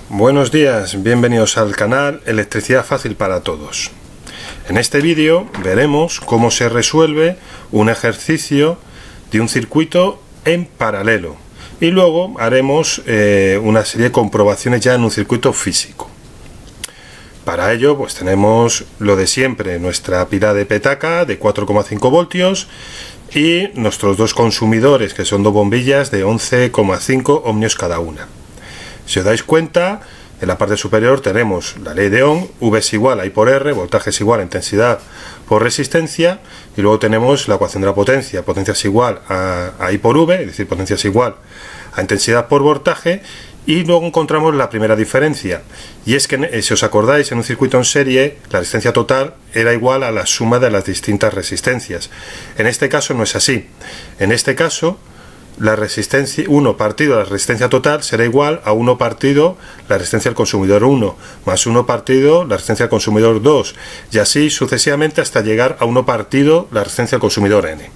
Buenos días, bienvenidos al canal Electricidad Fácil para Todos. En este vídeo veremos cómo se resuelve un ejercicio de un circuito en paralelo y luego haremos una serie de comprobaciones ya en un circuito físico. Para ello pues tenemos lo de siempre, nuestra pila de petaca de 4,5 voltios y nuestros dos consumidores, que son dos bombillas de 11,5 ohmios cada una. Si os dais cuenta, en la parte superior tenemos la ley de Ohm, V es igual a I por R, voltaje es igual a intensidad por resistencia, y luego tenemos la ecuación de la potencia, potencia es igual a I por V, es decir, potencia es igual a intensidad por voltaje, y luego encontramos la primera diferencia, y es que, si os acordáis, en un circuito en serie, la resistencia total era igual a la suma de las distintas resistencias. En este caso no es así. En este caso, la resistencia 1 partido la resistencia total será igual a 1 partido la resistencia del consumidor 1 más 1 partido la resistencia del consumidor 2 y así sucesivamente hasta llegar a 1 partido la resistencia del consumidor N.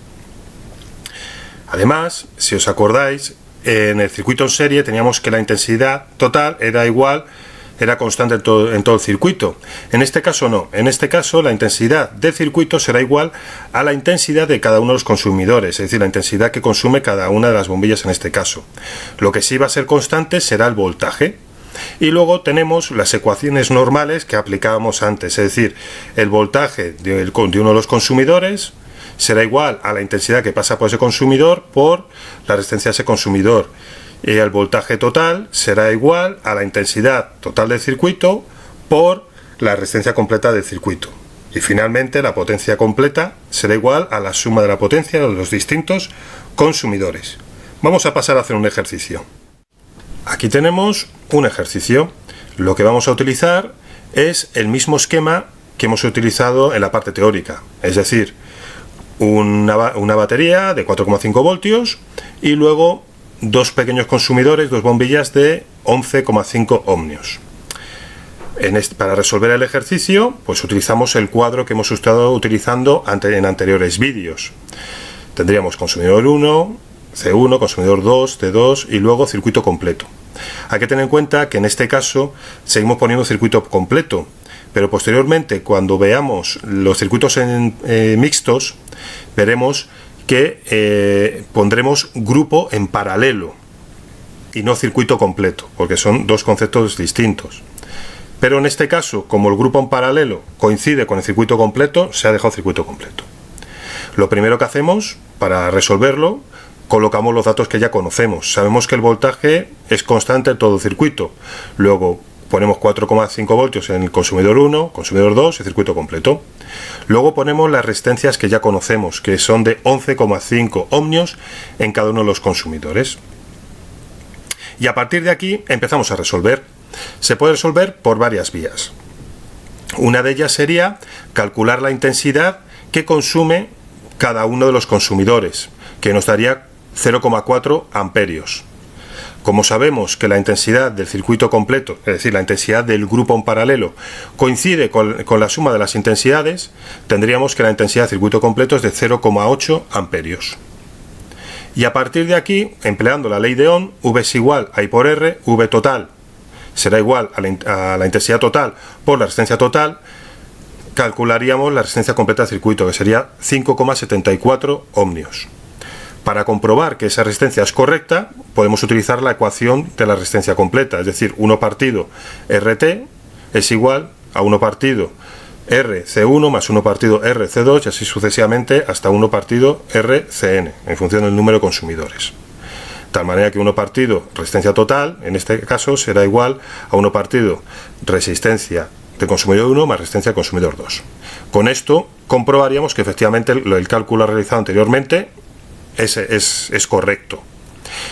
Además, si os acordáis, en el circuito en serie teníamos que la intensidad total era constante en todo el circuito. En este caso no, en este caso la intensidad del circuito será igual a la intensidad de cada uno de los consumidores, es decir, la intensidad que consume cada una de las bombillas en este caso. Lo que sí va a ser constante será el voltaje. Y luego tenemos las ecuaciones normales que aplicábamos antes, es decir, el voltaje de uno de los consumidores será igual a la intensidad que pasa por ese consumidor por la resistencia de ese consumidor. Y el voltaje total será igual a la intensidad total del circuito por la resistencia completa del circuito. Y finalmente la potencia completa será igual a la suma de la potencia de los distintos consumidores. Vamos a pasar a hacer un ejercicio. Aquí tenemos un ejercicio. Lo que vamos a utilizar es el mismo esquema que hemos utilizado en la parte teórica. Es decir, una batería de 4,5 voltios y luego dos pequeños consumidores, dos bombillas de 11,5 ohmios. Para resolver el ejercicio, pues utilizamos el cuadro que hemos estado utilizando en anteriores vídeos. Tendríamos consumidor 1, C1, consumidor 2, T2 y luego circuito completo. Hay que tener en cuenta que en este caso seguimos poniendo circuito completo, pero posteriormente, cuando veamos los circuitos mixtos, veremos que pondremos grupo en paralelo y no circuito completo, porque son dos conceptos distintos. Pero en este caso, como el grupo en paralelo coincide con el circuito completo, se ha dejado circuito completo. Lo primero que hacemos para resolverlo, colocamos los datos que ya conocemos. Sabemos que el voltaje es constante en todo el circuito. Luego ponemos 4,5 voltios en el consumidor 1, consumidor 2 y circuito completo. Luego ponemos las resistencias que ya conocemos, que son de 11,5 ohmios en cada uno de los consumidores. Y a partir de aquí empezamos a resolver. Se puede resolver por varias vías. Una de ellas sería calcular la intensidad que consume cada uno de los consumidores, que nos daría 0,4 amperios. Como sabemos que la intensidad del circuito completo, es decir, la intensidad del grupo en paralelo, coincide con la suma de las intensidades, tendríamos que la intensidad del circuito completo es de 0,8 amperios. Y a partir de aquí, empleando la ley de Ohm, V es igual a I por R, V total será igual a la intensidad total por la resistencia total, calcularíamos la resistencia completa del circuito, que sería 5,74 ohmios. Para comprobar que esa resistencia es correcta, podemos utilizar la ecuación de la resistencia completa, es decir, 1 partido RT es igual a 1 partido RC1 más 1 partido RC2 y así sucesivamente hasta 1 partido RCN, en función del número de consumidores. De tal manera que 1 partido resistencia total, en este caso, será igual a 1 partido resistencia del consumidor 1 más resistencia del consumidor 2. Con esto comprobaríamos que efectivamente el cálculo realizado anteriormente es correcto.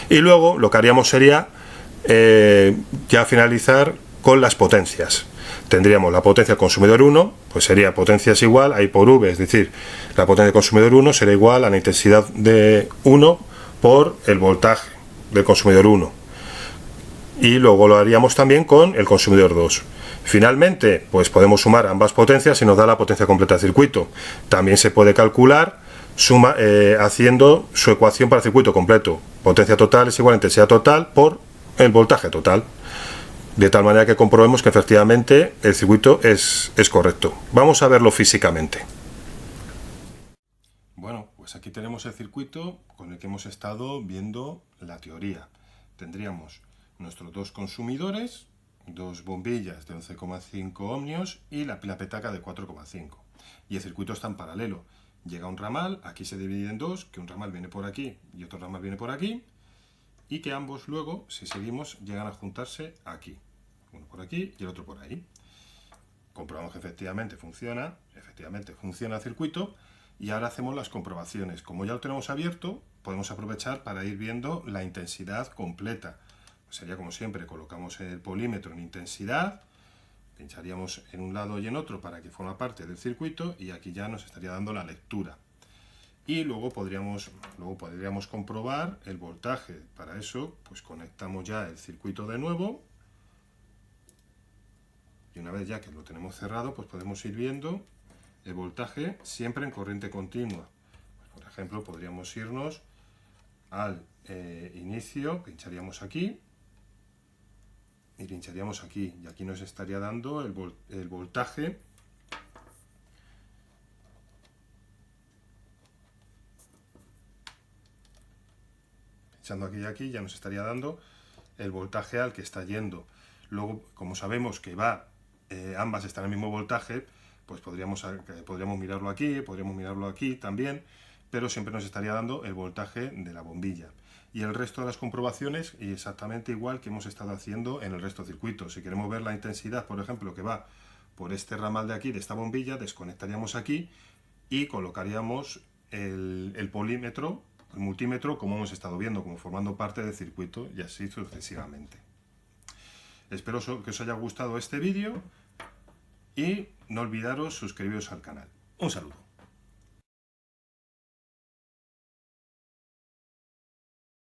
Y luego lo que haríamos sería ya finalizar con las potencias. Tendríamos la potencia del consumidor 1, pues sería potencia es igual a I por V, es decir, la potencia del consumidor 1 será igual a la intensidad de 1 por el voltaje del consumidor 1. Y luego lo haríamos también con el consumidor 2. Finalmente, pues podemos sumar ambas potencias y nos da la potencia completa del circuito. También se puede calcular haciendo su ecuación para el circuito completo. Potencia total es igual a intensidad total por el voltaje total. de tal manera que comprobemos que efectivamente el circuito es correcto. Vamos a verlo físicamente. Bueno, pues aquí tenemos el circuito con el que hemos estado viendo la teoría. Tendríamos nuestros dos consumidores, dos bombillas de 11,5 ohmios y la pila petaca de 4,5. Y el circuito está en paralelo. Llega un ramal, aquí se divide en dos, que un ramal viene por aquí y otro ramal viene por aquí, y que ambos luego, si seguimos, llegan a juntarse aquí. Uno por aquí y el otro por ahí. Comprobamos que efectivamente funciona el circuito, y ahora hacemos las comprobaciones. Como ya lo tenemos abierto, podemos aprovechar para ir viendo la intensidad completa. Pues sería como siempre, colocamos el polímetro en intensidad, pincharíamos en un lado y en otro para que forma parte del circuito, y aquí ya nos estaría dando la lectura. Y luego podríamos comprobar el voltaje. Para eso, pues conectamos ya el circuito de nuevo, y una vez ya que lo tenemos cerrado, pues podemos ir viendo el voltaje siempre en corriente continua. Por ejemplo, podríamos irnos al inicio, pincharíamos aquí y pincharíamos aquí, y aquí nos estaría dando el voltaje pinchando aquí y aquí ya nos estaría dando el voltaje al que está yendo. Luego, como sabemos que ambas están al mismo voltaje, pues podríamos mirarlo aquí también, pero siempre nos estaría dando el voltaje de la bombilla. Y el resto de las comprobaciones, y exactamente igual que hemos estado haciendo en el resto del circuito. Si queremos ver la intensidad, por ejemplo, que va por este ramal de aquí, de esta bombilla, desconectaríamos aquí y colocaríamos el polímetro, el multímetro, como hemos estado viendo, como formando parte del circuito, y así sucesivamente. Espero que os haya gustado este vídeo, y no olvidaros suscribiros al canal. Un saludo.